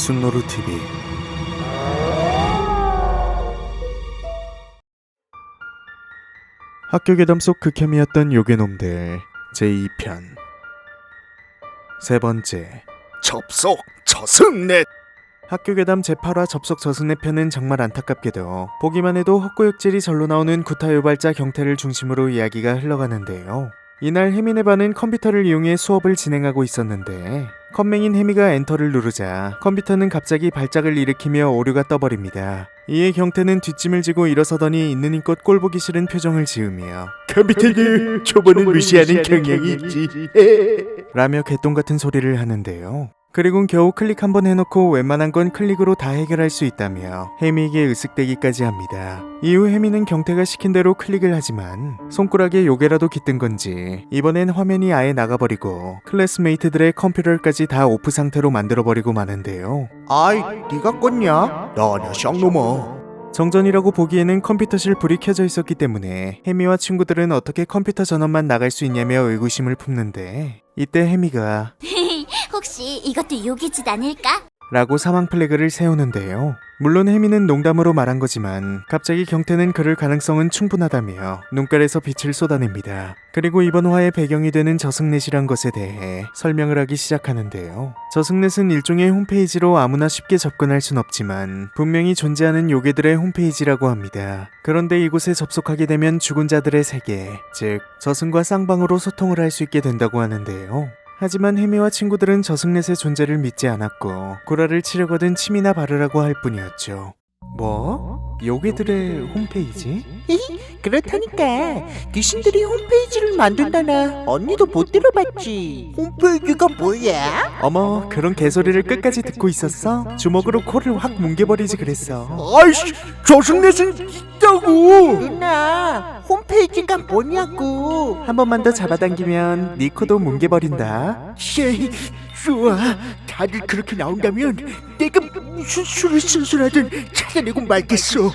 순노루 TV. 학교 괴담 속 극혐이었던 요괴놈들 제2편. 세 번째, 접속 저승넷. 학교 괴담 제8화 접속 저승내 편은 정말 안타깝게도 보기만 해도 헛구역질이 절로 나오는 구타 유발자 경태를 중심으로 이야기가 흘러가는데요. 이날 혜민의 반은 컴퓨터를 이용해 수업을 진행하고 있었는데 컴맹인 혜미가 엔터를 누르자 컴퓨터는 갑자기 발작을 일으키며 오류가 떠버립니다. 이에 경태는 뒷짐을 지고 일어서더니 있는 힘껏 꼴보기 싫은 표정을 지으며 컴퓨터는 초보는 무시하는 경향이 있지. 라며 개똥같은 소리를 하는데요. 그리곤 겨우 클릭 한번 해놓고 웬만한 건 클릭으로 다 해결할 수 있다며 혜미에게 으쓱대기까지 합니다. 이후 혜미는 경태가 시킨 대로 클릭을 하지만 손가락에 요괴라도 깃든 건지 이번엔 화면이 아예 나가버리고 클래스메이트들의 컴퓨터까지 다 오프 상태로 만들어버리고 마는데요. 아이, 네가 껐냐? 나냐 쌍놈아. 정전이라고 보기에는 컴퓨터실 불이 켜져 있었기 때문에 혜미와 친구들은 어떻게 컴퓨터 전원만 나갈 수 있냐며 의구심을 품는데 이때 혜미가 혹시 이것도 요기짓 아닐까? 라고 사망 플래그를 세우는데요. 물론 혜미는 농담으로 말한 거지만 갑자기 경태는 그럴 가능성은 충분하다며 눈깔에서 빛을 쏟아냅니다. 그리고 이번 화의 배경이 되는 저승넷이란 것에 대해 설명을 하기 시작하는데요. 저승넷은 일종의 홈페이지로 아무나 쉽게 접근할 순 없지만 분명히 존재하는 요괴들의 홈페이지라고 합니다. 그런데 이곳에 접속하게 되면 죽은 자들의 세계, 즉 저승과 쌍방으로 소통을 할 수 있게 된다고 하는데요. 하지만 혜미와 친구들은 저승넷의 존재를 믿지 않았고 구라를 치려거든 침이나 바르라고 할 뿐이었죠. 뭐? 요괴들의 홈페이지? 그렇다니까 귀신들이 홈페이지를 만든다나 언니도 못 들어봤지. 홈페이지가 뭐야? 어머, 그런 개소리를 끝까지 듣고 있었어? 주먹으로 코를 확 뭉개버리지 그랬어. 아이씨, 저승넷은 있다고. 누나 홈페이지가 뭐냐고. 한 번만 더 잡아당기면 네 코도 뭉개버린다. 쉐이, 좋아. 다들 그렇게 나온다면 내가 무슨 수를 수술하든 찾아내고 말겠어.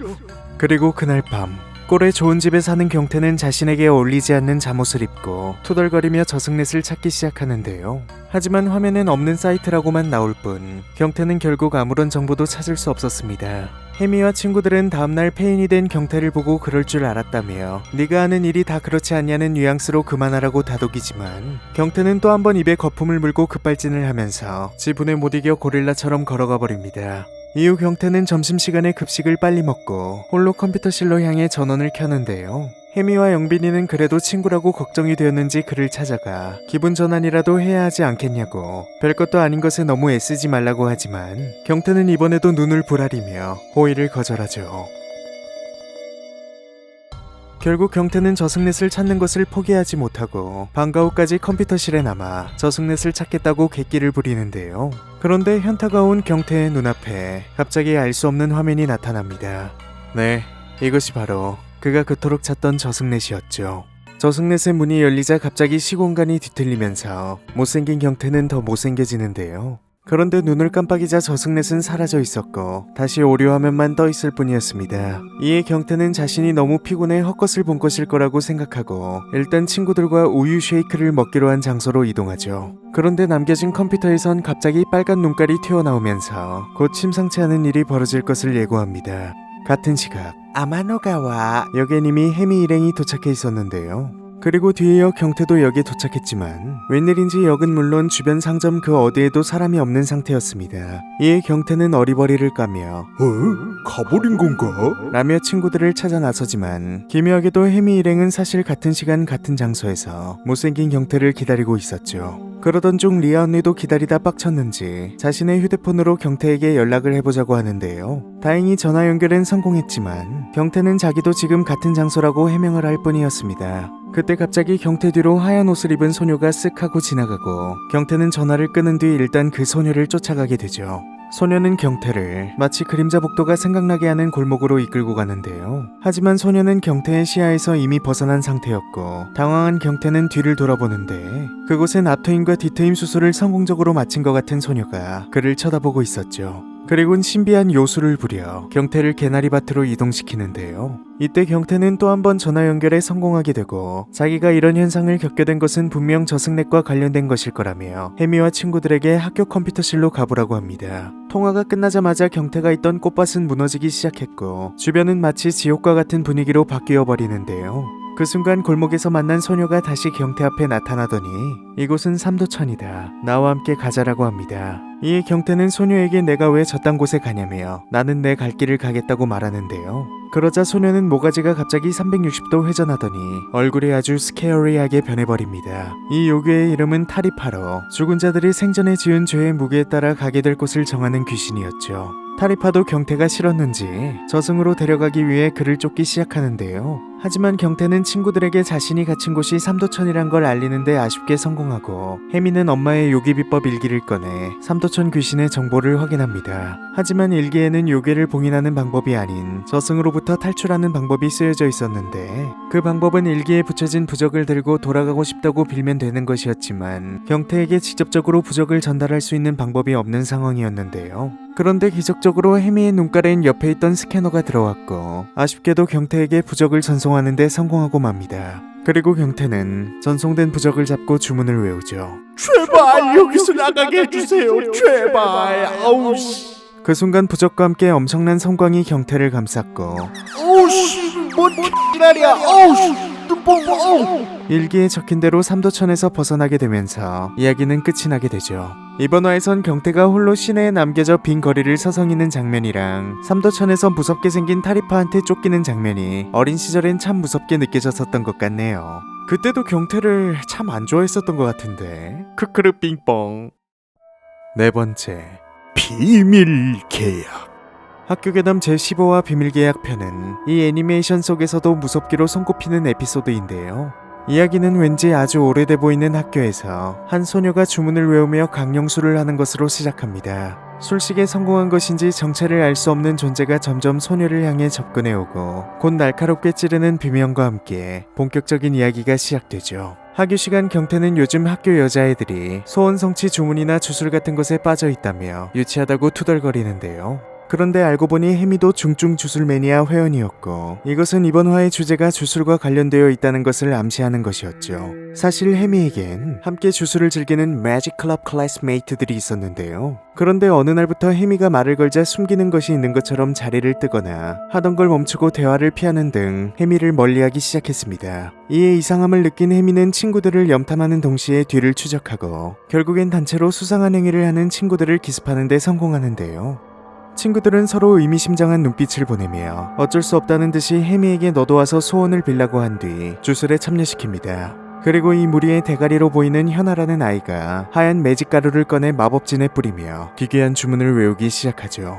그리고 그날 밤 꼴에 좋은 집에 사는 경태는 자신에게 어울리지 않는 잠옷을 입고 투덜거리며 저승넷을 찾기 시작하는데요. 하지만 화면엔 없는 사이트라고만 나올 뿐 경태는 결국 아무런 정보도 찾을 수 없었습니다. 혜미와 친구들은 다음날 폐인이 된 경태를 보고 그럴 줄 알았다며 네가 하는 일이 다 그렇지 않냐는 뉘앙스로 그만하라고 다독이지만 경태는 또 한 번 입에 거품을 물고 급발진을 하면서 지분에 못 이겨 고릴라처럼 걸어가 버립니다. 이후 경태는 점심시간에 급식을 빨리 먹고 홀로 컴퓨터실로 향해 전원을 켜는데요. 혜미와 영빈이는 그래도 친구라고 걱정이 되었는지 그를 찾아가 기분 전환이라도 해야 하지 않겠냐고 별것도 아닌 것에 너무 애쓰지 말라고 하지만 경태는 이번에도 눈을 부라리며 호의를 거절하죠. 결국 경태는 저승넷을 찾는 것을 포기하지 못하고 방과 후까지 컴퓨터실에 남아 저승넷을 찾겠다고 객기를 부리는데요. 그런데 현타가 온 경태의 눈앞에 갑자기 알 수 없는 화면이 나타납니다. 네, 이것이 바로 그가 그토록 찾던 저승넷이었죠. 저승넷의 문이 열리자 갑자기 시공간이 뒤틀리면서 못생긴 경태는 더 못생겨지는데요. 그런데 눈을 깜빡이자 저승넷은 사라져 있었고 다시 오류 화면만 떠 있을 뿐이었습니다. 이에 경태는 자신이 너무 피곤해 헛것을 본 것일 거라고 생각하고 일단 친구들과 우유 쉐이크를 먹기로 한 장소로 이동하죠. 그런데 남겨진 컴퓨터에선 갑자기 빨간 눈깔이 튀어나오면서 곧 심상치 않은 일이 벌어질 것을 예고합니다. 같은 시각 아마노가와 역엔 이미 혜미 일행이 도착해 있었는데요. 그리고 뒤이어 경태도 역에 도착했지만 웬일인지 역은 물론 주변 상점 그 어디에도 사람이 없는 상태였습니다. 이에 경태는 어리버리를 까며 가버린 건가? 라며 친구들을 찾아 나서지만 기묘하게도 혜미 일행은 사실 같은 시간 같은 장소에서 못생긴 경태를 기다리고 있었죠. 그러던 중 리아 언니도 기다리다 빡쳤는지 자신의 휴대폰으로 경태에게 연락을 해보자고 하는데요. 다행히 전화 연결은 성공했지만 경태는 자기도 지금 같은 장소라고 해명을 할 뿐이었습니다. 그때 갑자기 경태 뒤로 하얀 옷을 입은 소녀가 쓱 하고 지나가고 경태는 전화를 끊은 뒤 일단 그 소녀를 쫓아가게 되죠. 소녀는 경태를 마치 그림자 복도가 생각나게 하는 골목으로 이끌고 가는데요. 하지만 소녀는 경태의 시야에서 이미 벗어난 상태였고 당황한 경태는 뒤를 돌아보는데 그곳엔 앞트임과 뒤트임 수술을 성공적으로 마친 것 같은 소녀가 그를 쳐다보고 있었죠. 그리곤 신비한 요술을 부려 경태를 개나리밭으로 이동시키는데요. 이때 경태는 또 한 번 전화 연결에 성공하게 되고 자기가 이런 현상을 겪게 된 것은 분명 저승넷과 관련된 것일 거라며 혜미와 친구들에게 학교 컴퓨터실로 가보라고 합니다. 통화가 끝나자마자 경태가 있던 꽃밭은 무너지기 시작했고 주변은 마치 지옥과 같은 분위기로 바뀌어 버리는데요. 그 순간 골목에서 만난 소녀가 다시 경태 앞에 나타나더니 이곳은 삼도천이다. 나와 함께 가자라고 합니다. 이에 경태는 소녀에게 내가 왜 저딴 곳에 가냐며 나는 내 갈 길을 가겠다고 말하는데요. 그러자 소녀는 모가지가 갑자기 360도 회전하더니 얼굴이 아주 스케어리하게 변해버립니다. 이 요괴의 이름은 타리파로 죽은 자들이 생전에 지은 죄의 무게에 따라 가게 될 곳을 정하는 귀신이었죠. 타리파도 경태가 싫었는지 저승으로 데려가기 위해 그를 쫓기 시작하는데요. 하지만 경태는 친구들에게 자신이 갇힌 곳이 삼도천이란 걸 알리는데 아쉽게 성공하고 혜미는 엄마의 요기 비법 일기를 꺼내 삼도천 귀신의 정보를 확인합니다. 하지만 일기에는 요괴를 봉인하는 방법이 아닌 저승으로부터 탈출하는 방법이 쓰여져 있었는데 그 방법은 일기에 붙여진 부적을 들고 돌아가고 싶다고 빌면 되는 것이었지만 경태에게 직접적으로 부적을 전달할 수 있는 방법이 없는 상황이었는데요. 그런데 기적적으로 혜미의 눈가래인 옆에 있던 스캐너가 들어왔고 아쉽게도 경태에게 부적을 전송하는 데 성공하고 맙니다. 그리고 경태는 전송된 부적을 잡고 주문을 외우죠. 제발 여기서 나가게 해주세요. 제발. 아우 씨. 그 순간 부적과 함께 엄청난 성광이 경태를 감쌌고 어우 씨. 뭔 X랄이야. 어우 씨. 눈뽕. 어우. 일기에 적힌 대로 삼도천에서 벗어나게 되면서 이야기는 끝이 나게 되죠. 이번 화에선 경태가 홀로 시내에 남겨져 빈 거리를 서성이는 장면이랑 삼도천에서 무섭게 생긴 타리파한테 쫓기는 장면이 어린 시절엔 참 무섭게 느껴졌었던 것 같네요. 그때도 경태를 참 안 좋아했었던 것 같은데. 크크르 빙뽕. 네 번째, 비밀 계약. 학교괴담 제15화 비밀계약 편은 이 애니메이션 속에서도 무섭기로 손꼽히는 에피소드인데요. 이야기는 왠지 아주 오래돼 보이는 학교에서 한 소녀가 주문을 외우며 강령술을 하는 것으로 시작합니다. 술식에 성공한 것인지 정체를 알 수 없는 존재가 점점 소녀를 향해 접근해오고 곧 날카롭게 찌르는 비명과 함께 본격적인 이야기가 시작되죠. 학교 시간 경태는 요즘 학교 여자애들이 소원 성취 주문이나 주술 같은 것에 빠져 있다며 유치하다고 투덜거리는데요. 그런데 알고 보니 혜미도 중증 주술 매니아 회원이었고 이것은 이번 화의 주제가 주술과 관련되어 있다는 것을 암시하는 것이었죠. 사실 혜미에겐 함께 주술을 즐기는 매직 클럽 클래스메이트들이 있었는데요. 그런데 어느 날부터 혜미가 말을 걸자 숨기는 것이 있는 것처럼 자리를 뜨거나 하던 걸 멈추고 대화를 피하는 등 혜미를 멀리하기 시작했습니다. 이에 이상함을 느낀 혜미는 친구들을 염탐하는 동시에 뒤를 추적하고 결국엔 단체로 수상한 행위를 하는 친구들을 기습하는 데 성공하는데요. 친구들은 서로 의미심장한 눈빛을 보내며 어쩔 수 없다는 듯이 혜미에게 너도 와서 소원을 빌라고 한 뒤 주술에 참여시킵니다. 그리고 이 무리의 대가리로 보이는 현아라는 아이가 하얀 매직 가루를 꺼내 마법진에 뿌리며 기괴한 주문을 외우기 시작하죠.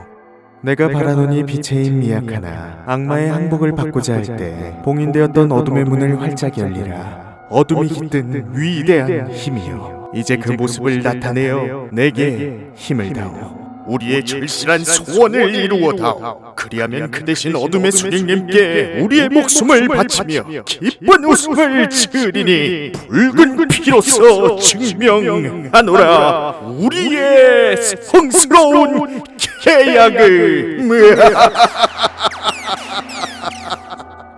내가 바라노니 빛의 힘 미약하나 악마의 항복을 받고자 할 때 봉인되었던 어둠의 문을 활짝 열리라. 어둠이 깃든 위대한 힘이여. 이제 그 모습을 나타내어 내게 힘을 다오. 우리의 절실한 소원을 이루어다오. 그리하면 그 대신 어둠의 수령님께 우리의 목숨을 바치며 기쁜 웃음을 지으리니 붉은 피로써 증명하노라 우리의 성스러운 계약을.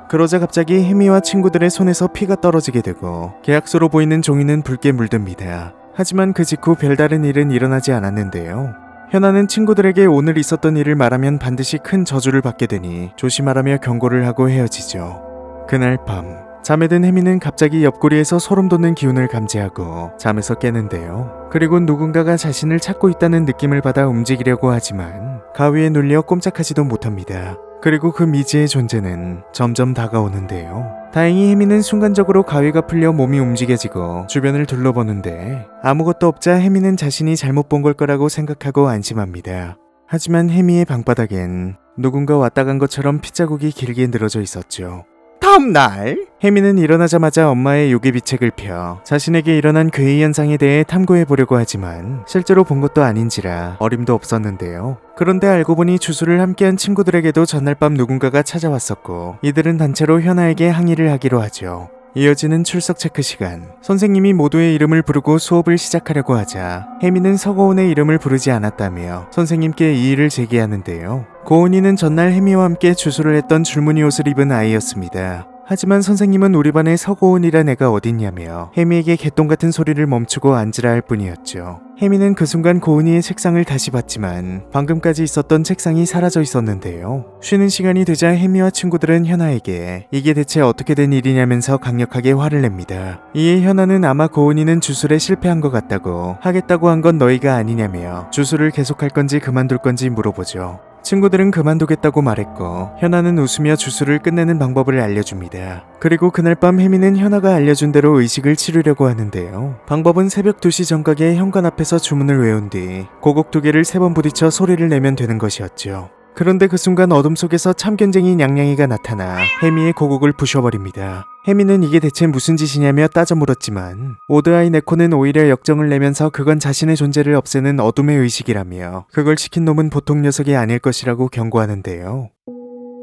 그러자 갑자기 혜미와 친구들의 손에서 피가 떨어지게 되고 계약서로 보이는 종이는 붉게 물듭니다. 하지만 그 직후 별다른 일은 일어나지 않았는데요. 현아는 친구들에게 오늘 있었던 일을 말하면 반드시 큰 저주를 받게 되니 조심하라며 경고를 하고 헤어지죠. 그날 밤 잠에 든 혜미는 갑자기 옆구리에서 소름 돋는 기운을 감지하고 잠에서 깨는데요. 그리고 누군가가 자신을 찾고 있다는 느낌을 받아 움직이려고 하지만 가위에 눌려 꼼짝하지도 못합니다. 그리고 그 미지의 존재는 점점 다가오는데요. 다행히 혜미는 순간적으로 가위가 풀려 몸이 움직여지고 주변을 둘러보는데 아무것도 없자 혜미는 자신이 잘못 본 걸 거라고 생각하고 안심합니다. 하지만 혜미의 방바닥엔 누군가 왔다 간 것처럼 핏자국이 길게 늘어져 있었죠. 다음 날 혜미는 일어나자마자 엄마의 요괴비책을 펴 자신에게 일어난 괴이 현상에 대해 탐구해 보려고 하지만 실제로 본 것도 아닌지라 어림도 없었는데요. 그런데 알고 보니 주술을 함께한 친구들에게도 전날 밤 누군가가 찾아왔었고 이들은 단체로 현아에게 항의를 하기로 하죠. 이어지는 출석 체크 시간. 선생님이 모두의 이름을 부르고 수업을 시작하려고 하자 혜미는 서고은의 이름을 부르지 않았다며 선생님께 이의를 제기하는데요. 고은이는 전날 혜미와 함께 주술을 했던 줄무늬 옷을 입은 아이였습니다. 하지만 선생님은 우리 반에 서고은이란 애가 어딨냐며 혜미에게 개똥 같은 소리를 멈추고 앉으라 할 뿐이었죠. 혜미는 그 순간 고은이의 책상을 다시 봤지만 방금까지 있었던 책상이 사라져 있었는데요. 쉬는 시간이 되자 혜미와 친구들은 현아에게 이게 대체 어떻게 된 일이냐면서 강력하게 화를 냅니다. 이에 현아는 아마 고은이는 주술에 실패한 것 같다고, 하겠다고 한 건 너희가 아니냐며 주술을 계속할 건지 그만둘 건지 물어보죠. 친구들은 그만두겠다고 말했고 현아는 웃으며 주술을 끝내는 방법을 알려줍니다. 그리고 그날 밤 혜미는 현아가 알려준 대로 의식을 치르려고 하는데요. 방법은 새벽 2시 정각에 현관 앞에서 주문을 외운 뒤 고곡 2개를 3번 부딪혀 소리를 내면 되는 것이었죠. 그런데 그 순간 어둠 속에서 참견쟁이 냥냥이가 나타나 혜미의 고곡을 부셔버립니다. 혜미는 이게 대체 무슨 짓이냐며 따져 물었지만 오드아이 네코는 오히려 역정을 내면서 그건 자신의 존재를 없애는 어둠의 의식이라며 그걸 시킨 놈은 보통 녀석이 아닐 것이라고 경고하는데요.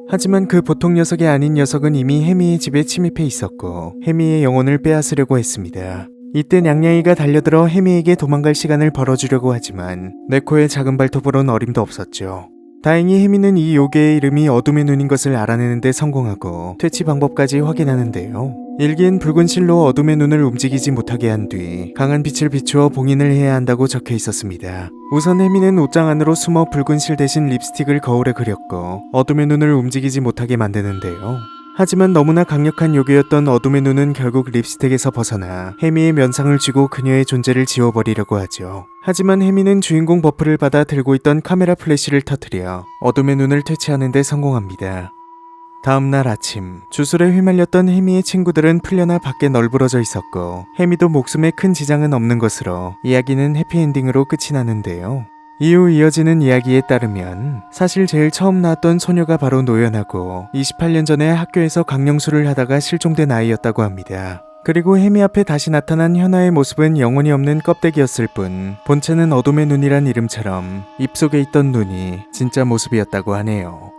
하지만 그 보통 녀석이 아닌 녀석은 이미 혜미의 집에 침입해 있었고 혜미의 영혼을 빼앗으려고 했습니다. 이때 냥냥이가 달려들어 혜미에게 도망갈 시간을 벌어주려고 하지만 네코의 작은 발톱으론 어림도 없었죠. 다행히 혜미는 이 요괴의 이름이 어둠의 눈인 것을 알아내는 데 성공하고 퇴치 방법까지 확인하는데요. 일기엔 붉은 실로 어둠의 눈을 움직이지 못하게 한 뒤 강한 빛을 비추어 봉인을 해야 한다고 적혀 있었습니다. 우선 혜미는 옷장 안으로 숨어 붉은 실 대신 립스틱을 거울에 그렸고 어둠의 눈을 움직이지 못하게 만드는데요. 하지만 너무나 강력한 요괴였던 어둠의 눈은 결국 립스틱에서 벗어나 혜미의 면상을 쥐고 그녀의 존재를 지워버리려고 하죠. 하지만 혜미는 주인공 버프를 받아 들고 있던 카메라 플래시를 터뜨려 어둠의 눈을 퇴치하는 데 성공합니다. 다음날 아침, 주술에 휘말렸던 혜미의 친구들은 풀려나 밖에 널브러져 있었고 혜미도 목숨에 큰 지장은 없는 것으로 이야기는 해피엔딩으로 끝이 나는데요. 이후 이어지는 이야기에 따르면 사실 제일 처음 나왔던 소녀가 바로 노연하고 28년 전에 학교에서 강령술을 하다가 실종된 아이였다고 합니다. 그리고 혜미 앞에 다시 나타난 현아의 모습은 영혼이 없는 껍데기였을 뿐 본체는 어둠의 눈이란 이름처럼 입속에 있던 눈이 진짜 모습이었다고 하네요.